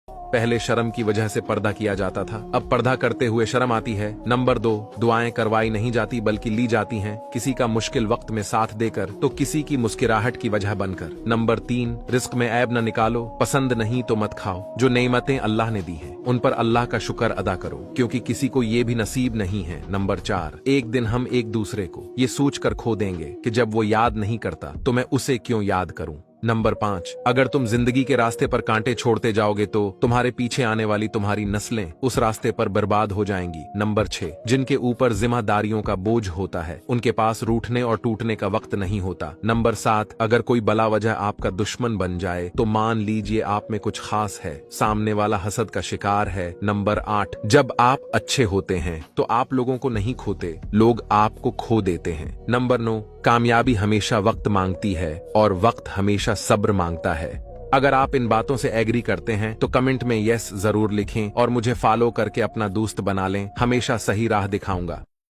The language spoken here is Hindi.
पहले शर्म की वजह से पर्दा किया जाता था, अब पर्दा करते हुए शर्म आती है। नंबर 2, दुआएं करवाई नहीं जाती बल्कि ली जाती हैं, किसी का मुश्किल वक्त में साथ देकर तो किसी की मुस्कुराहट की वजह बनकर। नंबर 3, रिस्क में ऐब न निकालो, पसंद नहीं तो मत खाओ। जो नेमतें अल्लाह ने दी हैं उन पर अल्लाह का शुक्र अदा करो, क्योंकि किसी को ये भी नसीब नहीं है। नंबर 4, एक दिन हम एक दूसरे को ये सोच कर खो देंगे कि जब वो याद नहीं करता तो मैं उसे क्यों याद करूं। नंबर 5, अगर तुम जिंदगी के रास्ते पर कांटे छोड़ते जाओगे तो तुम्हारे पीछे आने वाली तुम्हारी नस्लें उस रास्ते पर बर्बाद हो जाएंगी। नंबर 6, जिनके ऊपर जिम्मेदारियों का बोझ होता है उनके पास रूठने और टूटने का वक्त नहीं होता। नंबर 7, अगर कोई बला वजह आपका दुश्मन बन जाए तो मान लीजिए आप में कुछ खास है, सामने वाला हसद का शिकार है। नंबर 8, जब आप अच्छे होते हैं तो आप लोगों को नहीं खोते, लोग आपको खो देते हैं। नंबर 9, कामयाबी हमेशा वक्त मांगती है और वक्त हमेशा सब्र मांगता है। अगर आप इन बातों से एग्री करते हैं तो कमेंट में यस जरूर लिखें और मुझे फॉलो करके अपना दोस्त बना लें, हमेशा सही राह दिखाऊंगा।